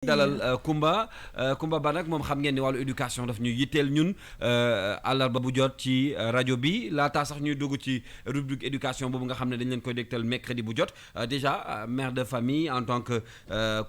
dalal Kumba Ba nag moom xam ngeen ni wàllu éducation daf ñuy yitteel ñun àllarba bu jot ci rajo bi laataa sax ñuy dugg ci rubrique éducation boobu nga xam ne dañ leen koy dégtal mercredi bu jot déjà mère de famille en tant que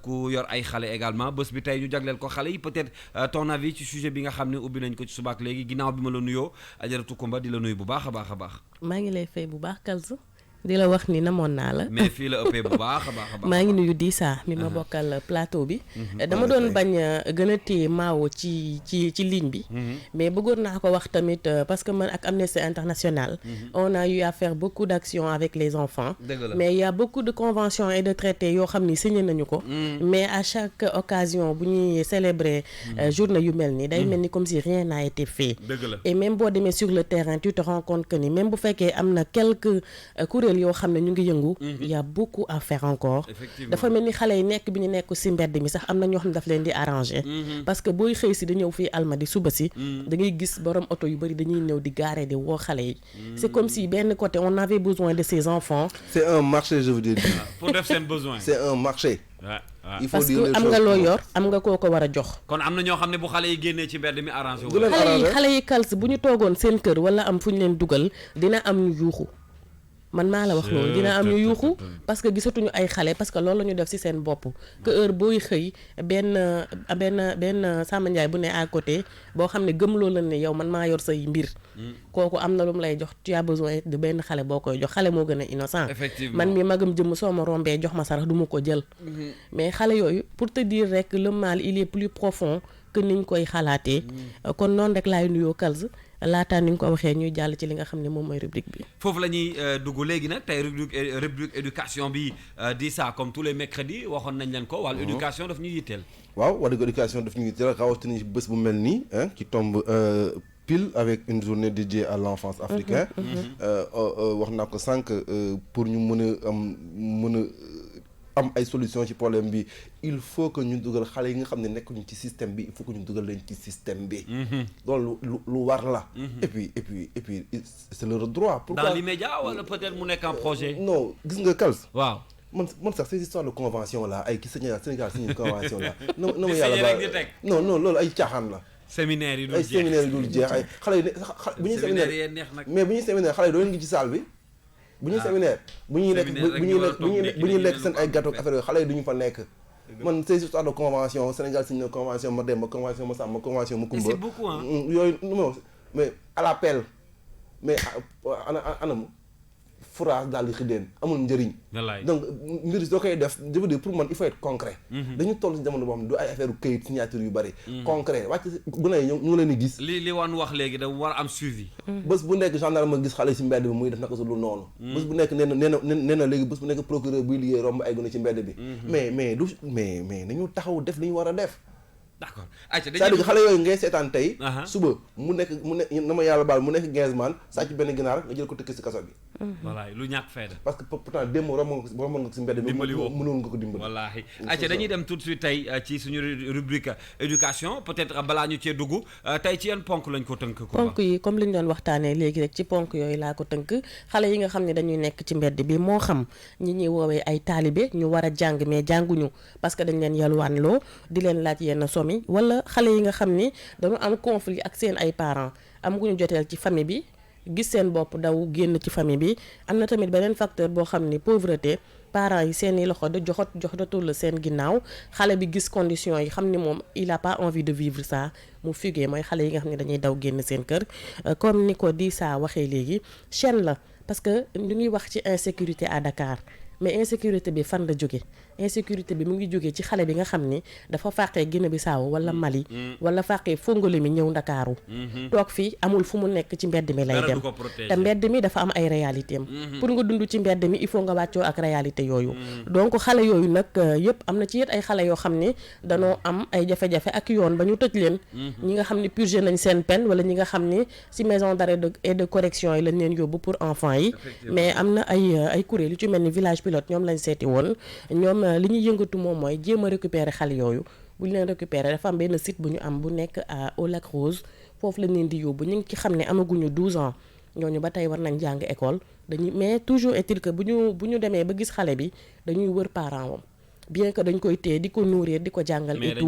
ku yor ay xale également bés bi tey ñu jagleel ko xale yi peut-être ton avis ci sujet bi nga xam ne ubbi nañ ko ci subaak léegi ginnaaw bi ma la nuyoo ajaratu Kumba di la nuyu bu baax a baax a baax. maa ngi lay fay bu baax Kalzu di la wax ni namoon naa la. mais fii la ëppee bu baax a baax a baax. maa ngi nuyu Dissa mi ma bokkal plateau bi. dama doon bañ gën a téye Maawo ci ligne bi. mais bëggoon naa ko wax tamit parce que man ak Amnesty International. on a eu à faire beaucoup d'actions avec les enfants. mais il y a beaucoup de conventions et de traités yoo xam ni signé nañu ko. mais à chaque occasion bu ñuy célébrer journée yu mel ni day mel ni comme si rien n'a été fait. et même boo demee sur le terrain tu te rends compte que ni même bu fekkee am na quelques kuréel yoo xam ne ñu ngi yëngu il y a beaucoup à faire encore dafa mel ni xale yi nekk bi ñu nekk ci mbedd mi sax am na ñoo xam ne daf leen di arranger parce que booy xëy si da ñëw fii Almadi suba si da ngay gis borom oto yu bëri dañuy ñëw di garer di woo xale yi c'est comme si benn côté on avait besoin de ces enfants c'est un marché je veux dire pour def seen besoin c'est un marché il faut parce que am nga loo yor am nga koo ko war a jox kon am na ñoo xam ne bu xale yi génnee ci mbedd mi arrangé wu xale yi kals bu ñu toogoon seen kër wala am fu ñu leen dugal dina am ñu yuuxu man maa la wax loolu dina am ñu yuuxu parce que gisatuñu ay xale parce que loolu la ñu def ci seen bopp que heure booy xëy benn Samba Ndiaye bu ne à côté boo xam ne gëm loolu la ne yow man maa yor say mbir kooku am na lu mu lay jox tu as besoin de benn xale boo koy jox xale moo gën a innocent man mi magam jëmm soo ma rombee jox ma sarax du ma ko jël mais xale yooyu pour te dire rek le mal il est plus profond que niñ koy xalaatee kon noonu rek laay nuyoo Kalz laataa ni nga ko waxee ñuy jàll ci li nga xam ne moom mooy rubrique bi foofu la ñuy dugg léegi nag tey rubrique éducation bi di ça comme tous les mercredis waxoon nañ leen ko wàllu éducation daf ñuy yitteel waaw wàllu éducation daf ñuy yitteel rawatina ci bés bu mel nii qui tombe pile avec une journée dédiée à l'enfance africaine wax naa ko sànq pour ñu mën a am ay solution ci problème bi il faut que ñu dugal xale yi nga xam ne nekkuñu ci système bi il faut que ñu dugal leen ci système bi loolu lu war la et puis c'est leur droit pourquoi dans l'immédiat wala peut-être mu nekk un projet non gis nga Kals waaw man sax ces histoires de convention là ay ki Sénégal signé convention là na ma yàlla ba non loolu ay caaxaan la séminaire yi ay séminaire yi dul jeex ay xale yi bu ñuy séminaire mais bu ñuy séminaire xale yi doo leen ngi ci salle bi bu ñuy séminaire bu ñuy lekk seen ay gâteau affaire yooyu xale yi duñu fa nekk man ces histoires de convention Sénégal signé convention ma Demba convention ma Samba convention ma Kumba yooyu non mais à l'appel mais anam phrase daal di xiddeen amul njëriñ donc mbir doo koy def je veux dire pour man il faut être concret dañu toll ci jamono boo xam ne du ay affaire këyit signature yu bëri concret wàcc gune yi ñu ngi leen di gis li wan wax léegi da war am suivi bés bu nekk gendarme ma gis xale ci mbedd bi muy def naka su lu noonu bés bu nekk nee na léegi bés bu nekk procureur buy liggéey romb ay gune ci mbedd bi mais nañu taxaw def li ñu war a def d'accord c'est-à-dire xale yooyu ngay seetaan tey suba mu nekk na ma yàlla baal mu nekk Gainsman sàcc benn ginaar nga jël ko tëkk ci kaso bi voilà lu ñàkk fayda parce que pourtant démb romb nga ci mbedd bi mënoon nga ko dimbali wallaahi ayca dañuy dem tout de suite tey ci suñu rubrique éducation peut-être balaa ñu cee dugg tey ci yan ponk lañ ko tënk ponk yi comme li ñu doon waxtaanee léegi rek ci ponk yooyu laa ko tënk xale yi nga xam ne dañuy nekk ci mbedd bi moo xam ñi ñuy woowee ay taalibe ñu war a jàng mais jànguñu parce que dañ leen yalwaanloo di leen laaj yenn somme wala xale yi nga xam ni dañu am conflit ak seen ay parents am gu ñu joteel ci famille bi gis seen bopp daw génn ci famille bi am na tamit beneen facteur boo xam ni pauvreté parents yi seeni loxo da joxatul seen ginnaaw xale bi gis conditions yi xam ni moom il a pas envie de vivre ça mu fugué mooy xale yi nga xam ne dañuy daw génn seen kër comme ni ko di saa waxee léegi chaîne la parce que ñu ngi wax ci insécurité à Dakar mais insécurité bi fan la jóge insécurité bi mu ngi jógee ci xale bi nga xam ni dafa fàqee Guinée-Bissau wala Mali wala fàqee Fongolemi ñëw Ndakaaru toog fii amul fu mu nekk ci mbedd mi lay dem te mbedd mi dafa am ay réalité am pour nga dund ci mbedd mi il faut nga wàccoo ak réalité yooyu donc xale yooyu nag yëpp am na ci yet ay xale yoo xam ni danoo am ay jafe-jafe ak yoon ba ñu tëj leen ñi nga xam ni purgé nañ seen peine wala ñi nga xam ni ci maison d'arrêt et de correction yi lañ leen yóbbu pour enfants yi mais am na ay kuréel yu ci mel ni village pilote ñoom lañ seeti woon ñoom li ñuy yëngatu moom mooy jéem a récupérer xale yooyu bu ñu leen récupérer dafa am benn site bu ñu am bu nekk au Lac Rose foofu lañ leen di yóbbu ñu ngi ci xam ne amaguñu 12 ans ñooñu ba tey war nañ jàng école mais toujours est-il que bu ñu demee ba gis xale bi dañuy wër parent wam bien que dañ koy téye di ko nourrir di ko jàngal et tout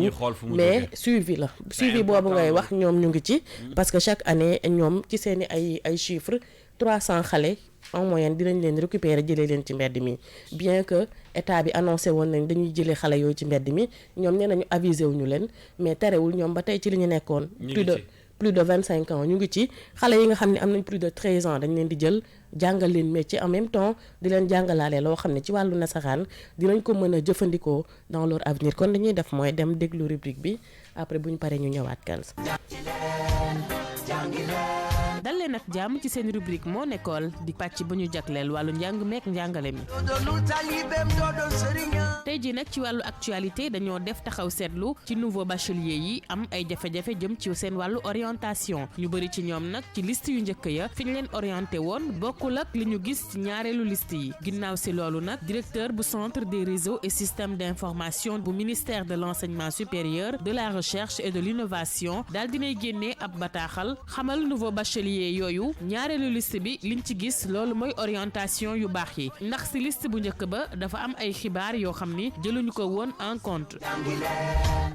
mais suivi la suivi boobu ngay wax ñoom ñu ngi ci parce que chaque année ñoom ci seeni ay chiffres 300 xale en moyenne dinañ leen récupérer jëlee leen ci mbedd mi bien que état bi annoncé woon nañ dañuy jëlee xale yooyu ci mbedd mi ñoom nee nañu avisé wuñu leen mais terewul ñoom ba tey ci li ñu nekkoon plus de 25 ans ñu ngi ci xale yi nga xam ne am nañ plus de 13 ans dañ leen di jël jàngal leen métier en même temps di leen jàngalaale loo xam ne ci wàllu nasaraan dinañ ko mën a jëfandikoo dans leur avenir kon dañuy def mooy dem déglu rubrique bi après bu ñu paree ñu ñëwaat Kals. dal leen ak jàmm ci seen rubrique moo nekkool di pàcc bu ñu jagleel wàllu njàng meek njàngale mi tey ji nag ci wàllu actualité dañoo def taxaw seetlu ci nouveau bachelier yi am ay jafe-jafe jëm ci seen wàllu orientation ñu bëri ci ñoom nag ci liste yu njëkk ya fi ñu leen orienté woon bokkul ak li ñu gis ci ñaareelu liste yi ginnaaw si loolu nag directeur bu centre des réseaux et systèmes d'information bu ministère de l'enseignement supérieur de la recherche et de l'innovation daal dinay génnee ab bataaxal xamal nouveau bachelier yooyu ñaareelu liste bi liñ ci gis loolu mooy orientation yu baax yi ndax ci liste bu njëkk ba dafa am ay xibaar yoo xam ni jëluñu ko woon en compte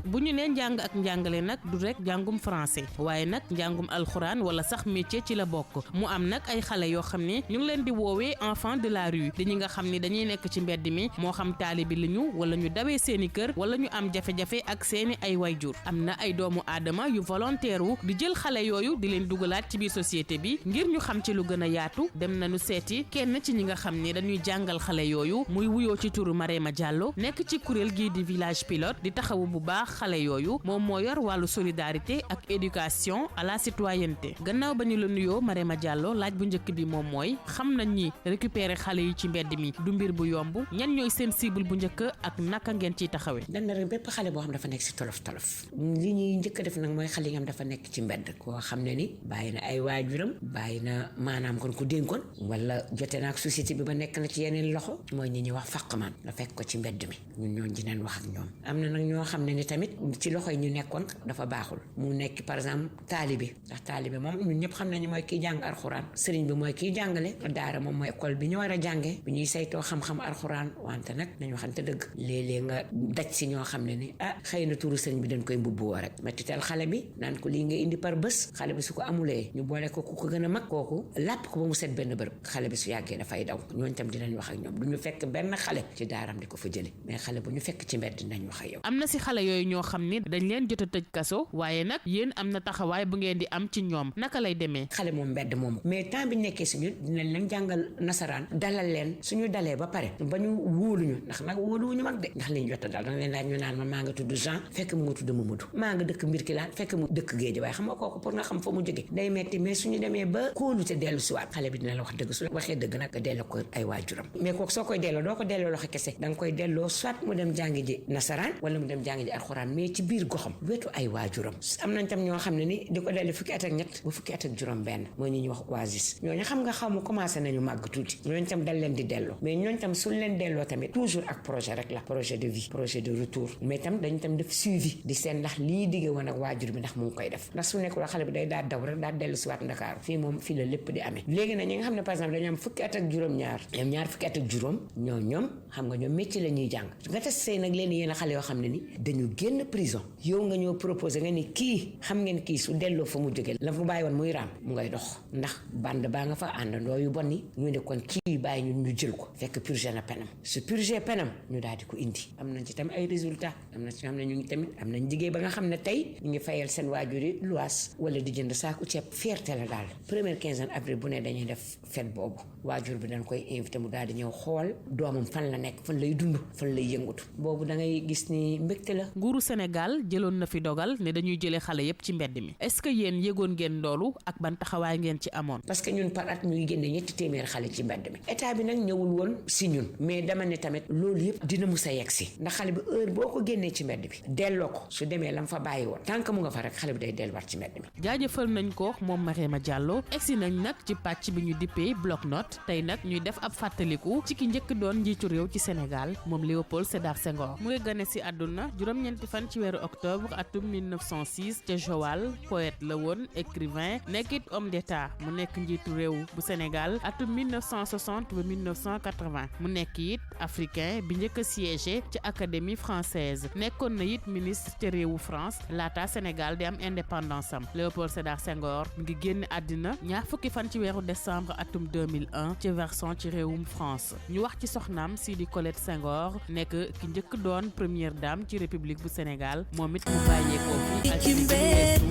bu ñu nee njàng ak njàngale nag du rek njàngum français waaye nag njàngum alxuraan wala sax métier ci la bokk mu am nag ay xale yoo xam ni ñu ngi leen di woowee enfant de la rue di ñi nga xam ni dañuy nekk ci mbedd mi moo xam taalibi li ñu wala ñu dawee seeni kër wala ñu am jafe-jafe ak seeni ay wayjur am na ay doomu aadama yu volontaire wu di jël xale yooyu di leen dugalaat ci biir société bi ngir ñu xam ci lu gën a yaatu dem nañu seeti kenn ci ñi nga xam ni dañuy jàngal xale yooyu muy wuyoo ci turu Marema Diallo nekk ci kuréel gii di village pilote di taxawu bu baax xale yooyu moom moo yor wàllu solidarité ak éducation à la citoyenneté gannaaw ba ñu la nuyoo Marema Diallo laaj bu njëkk bi moom mooy xam nañ ni récupérer xale yi ci mbedd mi du mbir bu yomb ñan ñooy seen cible bu njëkk ak naka ngeen ciy taxawee. dañ na rek bépp xale boo xam dafa nekk ci tolof li ñuy njëkk a def nag mooy xale yi nga xam dafa nekk ci mbedd koo xam ne ni bàyyi na ay waajuram bàyyi na maanaam kon ku dénkoon wala jote na ak société bi ba nekk na ci yeneen loxo mooy ñi ñuy wax faqman la fekk ko ci mbedd mi ñun ñoo dinañ wax ak ñoom am na nag ñoo xam ne ni tamit ci loxo yi ñu nekkoon dafa baaxul mu nekk par exemple taalibe ndax taalibe moom ñun ñëpp xam nañu mooy kiy jàng alxuraan sëriñ bi mooy kiy jàngale daara moom mooy école bi ñu war a jàngee bi ñuy saytoo xam-xam alxuraan wante nag nañu waxante dëgg léeg-léeg nga daj si ñoo xam ne ni xëy na turu sëriñ bi dañ koy mbubboo rek mettital xale bi naan ko lii nga indi par bés xale bi su ko amulee ñu boole ko ku ko gën a mag kooku làpp ko ba mu set benn bërëb xale bi su yàggee dafay daw ñooñu tam dinañ wax ak ñoom du ñu fekk benn xale ci daaram di ko fa jële mais xale bu ñu fekk ci mbedd dinañ wax ak yow. am na si xale yooyu ñoo xam ni dañ leen jot a tëj kaso waaye nag yéen am na taxawaay bu ngeen di am ci ñoom naka lay demee. xale moom mbedd moomu mais temps bi nekkee si ñun dinañ leen jàngal nasaraan dalal leen suñu dalee ba pare ba ñu wóoluñu ndax nag wóoluwuñu mag de ndax liñ jot a dal danga leen laaj ñu naan man maa nga tudd Jean fekk mu nga tudd Mamadou maa nga dëkk Mbirkilaan fekk mu dëkk Géej waaye xam nga kooku pour nga xam fa mu jóge day metti mais suñu demee ba kóolute dellu si waat xale bi dina la wax dëgg su la waxee dëgg nag nga delloo ko ay waajuram mais kooku soo koy delloo doo ko delloo loxo kese danga koy delloo soit mu dem jàngi ji nasaraan wala mu dem jàngi ji alxuraan mais ci biir goxam wetu ay waajuram am nañ tam ñoo xam ne ni di ko dellu fukki at ak ñett ba fukki at ak juróom benn mooy ñi ñuy wax oasis ñooñu xam nga xaw ma commencé nañu màgg tuuti ñooñu tam dal leen di delloo mais ñooñu tam suñ leen delloo tamit toujours ak projet rek la projet de vie projet de retour mais tam dañu tam def suivi di seen ndax lii diggee woon ak waajur bi ndax mu ngi koy def ndax su nekkul xale bi day daal daw rek daal dellu si waat Ndakaaru fii moom fii la lépp di amee léegi nag ñi nga xam ne par exemple dañu am fukki at ak juróom ñaar fukki at ak juróom ñoom xam nga ñoom métier la ñuy jàng nga test say nag leen yéen a xale yoo xam ne ni dañu génn prison yow nga ñoo proposé nga ni kii xam ngeen kii su delloo fa mu jóge la fa bàyyi woon muy raam mu ngay dox ndax band baa nga fa àndandoo yu bon yi ñu ne kon kii bàyyi ñun ñu jël ko fekk purgé na penam su purgé penam ñu daal di ko indi am nañ ci tamit ay résultats am na ci xam ne ñu ngi tamit am nañ jigéen ba nga xam ne tey ñu ngi fayal seen waajur yi luwaas wala di jënd saaku ceeb fierté la daal première quinzaine avril bu ne dañuy def fête boobu waajur bi dañ koy invité mu daal di ñëw xool doomam fan la nekk fan lay dund fan lay yëngatu boobu da ngay gis ni mbégte la. nguuru Sénégal jëloon na fi dogal ne dañuy jëlee xale yépp ci mbedd mi est-ce que yéen yëgoon ngeen loolu ak ban taxawaay ngeen ci amoon. parce que ñun par at ñuy génne 300 xale ci mbedd mi état bi nag ñëwul woon si ñun mais dama ne tamit loolu yëpp dina mus a yegg si ndax xale bi heure boo ko génnee ci mbedd bi delloo ko su demee lam fa bàyyi woon tant que mu nga fa rek xale bi day delluwaat ci mbedd mi. jaajëfal nañ ko moom Marema Diallo egsi nañ nag ci pàcc bi ñu dippee bloc note tey nag ñuy def ab fàttaliku ci ki njëkk doon njiitu réew ci Sénégal moom Léopold Sédar Senghor mu ngi gane si àdduna juróom-ñeenti fan ci weeru octobre atum 1906 ca Joal poète la woon écrivain nekkit homme d'état mu nekk njiitu réew bu Sénégal atum 1960 ba 1980 mu nekk it africain bi njëkk a siégé ci académie française nekkoon na it ministre ca réewu France laata Sénégal di am indépendance am Léopold Sédar Senghor mu ngi génn àddina ñaar fukki fan ci weeru décembre atum 2001 ci Verson ci réewum France ñu wax ci soxnaam Sidi Colette Senghor nekk ki njëkk doon première dame ci république bu Sénégal moom it mu bàyyeekoo fi ak ci weeru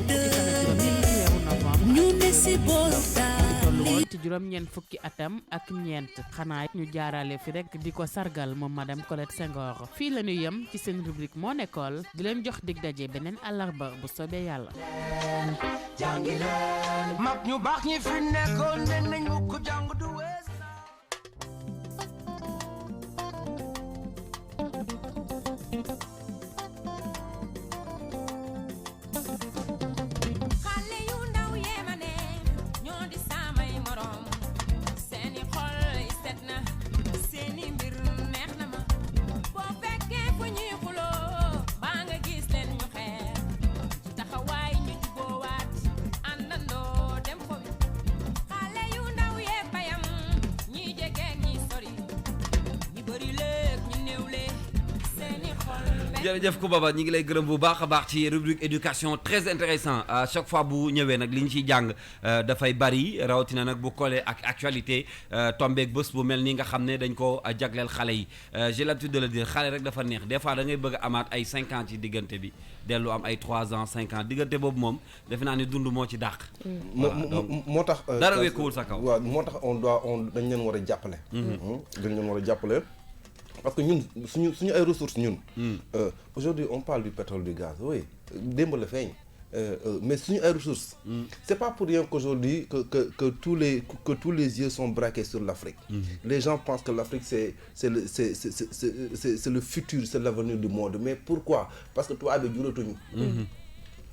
novembre tollu woon ci juróom-ñeent fukki atam ak ñeent xanaa ñu jaarale fi rek di ko sargal moom madame Colette Senghor fii la ñu yem ci seen rubrique Mon École di leen jox dig daje beneen àllarba bu soobee yàlla. mag ñu baax ñi fi nekkoon ne nañu ko jàng du wees. jërëjëf Coumba Ba ñi ngi lay gërëm bu baax a baax ci rubrique éducation très intéressant à chaque fois bu ñëwee nag li ñu ciy jàng dafay bari rawatina nag bu collé ak actualité tombeeg bés bu mel ni nga xam ne dañ ko jagleel xale yi j'ai l'habitude de le dire xale rek dafa neex des fois da ngay bëgg a amaat ay 5 ans ci diggante bi dellu am ay 3 ans 5 ans diggante boobu moom defe naa ne dund moo ci dàq. moo tax dara wekkuwul sa kaw. waaw moo tax dañ leen war a jàppale. dañ leen war a jàppale. parce que ñun suñu ay ressources ñun. Aujourd'hui on parle du pétrole du gaz oui démb la feeñ mais suñu ay ressources. C'est pas pour rien qu'aujourd'hui que tous les yeux sont braqués sur l'Afrique. Les gens pensent que l'Afrique c'est le futur, c'est l'avenir du monde. Mais pourquoi? Parce que tubaab bi juratuñu.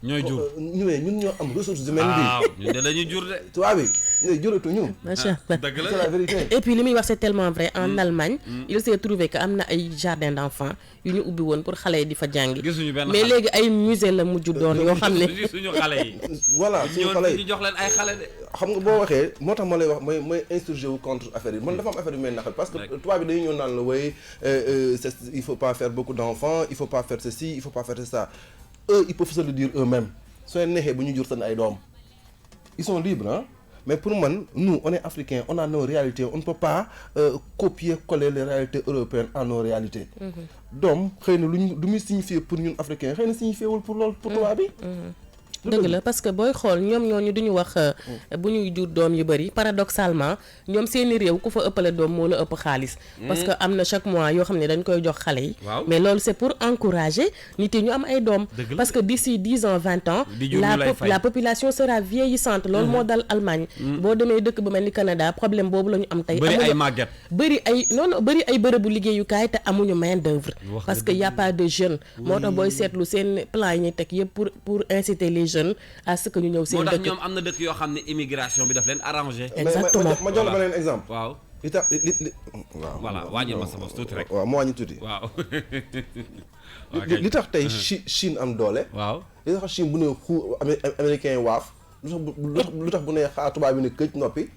ñooy jur ñun ñoo am ressources humaines bi. waaw ñun de dañuy jur de. tubaab bi ñooy juratuñu. macha allah dëgg la c'est la vérité. et puis li muy wax c'est tellement vrai en Allemagne. il s'est trouvé que am na ay jardin d'enfants yu ñu ubbi woon pour xale yi di fa jàngi. gisuñu benn mais léegi ay musée la mujj doon yoo xam ne. suñu xale yi. voilà suñu xale yi ñu jox leen ay xale de. xam nga boo waxee moo tax ma lay wax mooy insurgé wu contre affaire yi man dafa am affaire yu may naqal parce que tubaab bi dañuy ñëw naan la way il faut pas faire beaucoup d'enfants il faut pas faire ceci il faut pas faire ça eux ils peuvent se le dire eux-mêmes soo neexee bu ñu jur seen ay doom ils sont libres hein mais pour man nous on est africains on a nos réalités on ne peut pas copier-coller les réalités européennes en nos réalités doom xëy na lu muy signifier pour ñun africains xëy na signifier wul pour loolu pour tubaab bi dëgg la parce que booy xool ñoom ñooñu duñu wax bu ñuy jur doom yu bëri paradoxalement ñoom seeni réew ku fa ëppale doom moo la ëpp xaalis parce que am na chaque mois yoo xam ne dañ koy jox xale yi mais loolu c'est pour encourager nit yi ñu am ay doom parce que d'ici 10 ans 20 ans la population sera vieillissante loolu moo dal Allemagne boo demee dëkk bu mel ni Canada problème boobu la ñu am tey bëri ay màgget bëri ay bërëbu liggéeyukaay te amuñu main d'œuvre parce que y a pas de jeunes moo tax booy seetlu seen plan yi ñuy teg yëpp pour inciter les jeunes à ce que ñu ñëw seen dëkk. moo tax ñoom am na dëkk yoo xam ne immigration bi daf leen arrangé. exactement ma jox la beneen exemple. waaw. waaw voilà wàññil ma sa bopp tuuti rek. waaw ma wàññi tuuti. waaw. li tax tey Chine am doole. waaw li tax Chine bu ne xu américain waaf lu tax bu ne xaar tubaab bi ne këj noppi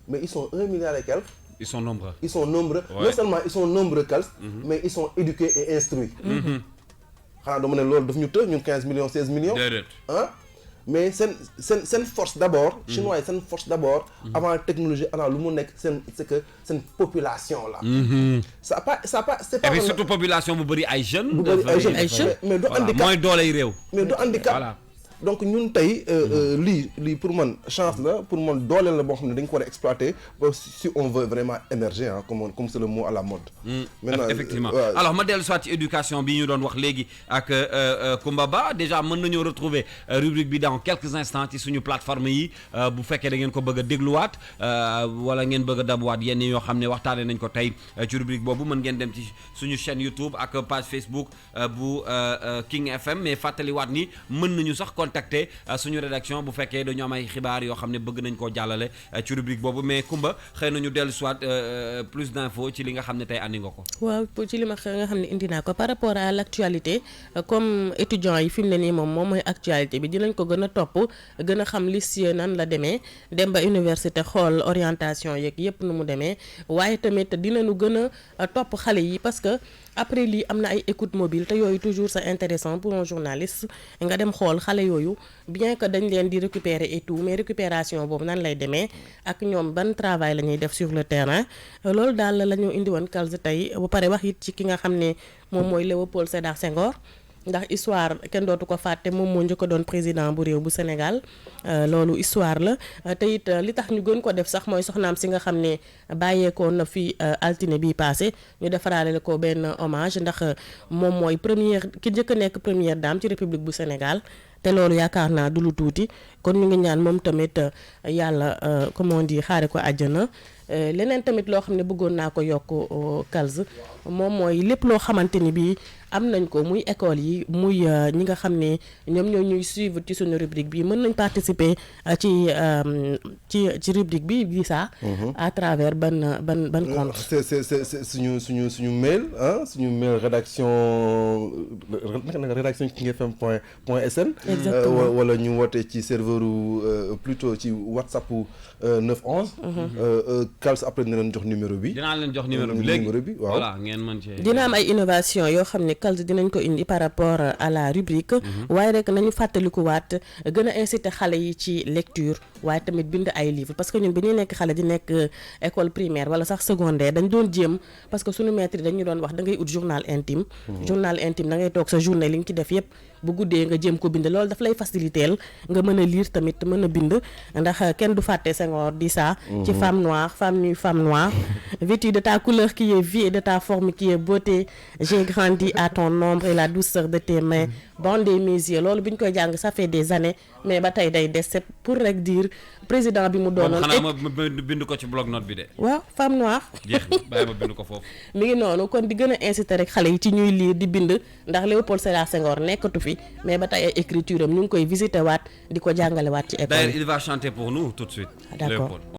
mais ils sont 1 milliard et quelques. ils sont nombreux. ils sont nombreux. non seulement ils sont nombreux quelques. mais ils sont éduqués et instruits. xanaa dama ne loolu daf ñu të ñun 15 millions 16 millions. déedéet ah mais seen force d'abord. chinois yi seen force d'abord. avant technologie avant lu mu nekk c'est que seen population là. ça pas c'est pas. et puis surtout population bu bëri ay jeunes. bu bëri ay jeunes mais du handicap mooy doole yi réew. mais du handicap. voilà donc ñun tey lii pour man chance la pour man dooleel la boo xam ne dañ ko war a exploiter si on veut vraiment émerger ah comme c'est le mot à la mode. maintenant effectivement alors ma dellu soit ci éducation bi ñu doon wax léegi ak Coumba Ba déjà mën nañoo retrouver rubrique bi dans quelques instants ci suñu plateforme yi bu fekkee da ngeen ko bëgg a dégluwaat wala ngeen bëgg a dabuwaat yenn yoo xam ne waxtaanee nañ ko tey ci rubrique boobu mën ngeen dem ci suñu chaîne YouTube ak page Facebook bu King FM mais fàttaliwaat ni mën nañu sax contacter suñu rédaction bu fekkee dañu am ay xibaar yoo xam ne bëgg nañ koo jàllale ci rubrique boobu mais Kumba xëy na ñu dellu soit plus d'infos ci li nga xam ne tey andi nga ko. waaw ci li ma nga xam ne indi naa ko par rapport à l'actualité comme étudiants yi fi mu ne nii moom mooy actualité bi dinañ ko gën a topp gën a xam liste nan la demee dem ba université xool orientation yeeg yépp nu mu demee waaye tamit dinañu gën a topp xale yi parce que après lii am na ay écoute mobile te yooyu toujours c'est intéressant pour un journaliste nga dem xool xale yooyu bien que dañ leen di récupérer et tout mais récupération boobu nan lay demee ak ñoom ban travail la ñuy def sur le terrain loolu daal la ñu indi woon Kals tey ba pare wax it ci ki nga xam ne moom mooy Léopold Sédar Senghor ndax histoire kenn dootu ko fàtte moom moo njëkk a doon président bu réew bu Sénégal loolu histoire la te it li tax ñu gën ko def sax mooy soxnaam si nga xam ne bàyyeekoon na fi altine bii passé ñu defaraale ko benn hommage ndax moom mooy ki njëkk a nekk première dame ci république bu Sénégal te loolu yaakaar naa du lu tuuti kon ñu ngi ñaan moom tamit yàlla comment on dit xaare ko àjjana leneen tamit loo xam ne bëggoon naa ko yokk Kals moom mooy lépp loo xamante ni bii am nañ ko muy école yi muy ñi nga xam ne ñoom ñoo ñuy suivre ci suñu rubrique bi mën nañ participer ci rubrique bi ça à travers ban compte. c'est suñu mail suñu mail rédaction kingfm.sn wala ñu woote ci serveur plutôt ci WhatsApp 911 Kals après dina leen jox numéro bi. dinaa leen jox numéro bi léegi waaw voilà ngeen mën ci. dina am ay innovation yoo xam ne Kals dinañ ko indi par rapport à la rubrique waaye rek nañu fàttalikuwaat gën a inciter xale yi ci lecture waaye tamit bind ay livres parce que ñun bi ñuy nekk xale di nekk école primaire wala sax secondaire dañ doon jéem parce que suñu maître yi dañu doon wax da ngay ut journal intime journal intime da ngay toog sa journée li nga ci def yépp bu guddee nga jéem ko bind loolu daf lay faciliter nga mën a lire tamit mën a bind ndax kenn du fàtte Senghor di ça ci femme noire femme nue femme noire vêtue de ta couleur qui est vie et de ta forme qui est beauté j'ai grandi à ton ombre et la douceur de tes mains bandé mes yeux loolu bi ñu koy jàng ça fait des années mais ba tey day des c'est pour rek dire président bi mu doonoon xanaa ma bind ko ci bloc note bi de waaw femme noire jeex na bàyyi ma bind ko foofu mi ngi noonu kon di gën a inciter rek xale yi ci ñuy lire di bind ndax Léopold Sédar Senghor nekkatu fi mais ba tey ay écriture am ñu ngi koy visiter waat di ko jàngale waat ci école. D'ailleurs il va chanter pour nous tout de suite. D'accord. Léopold.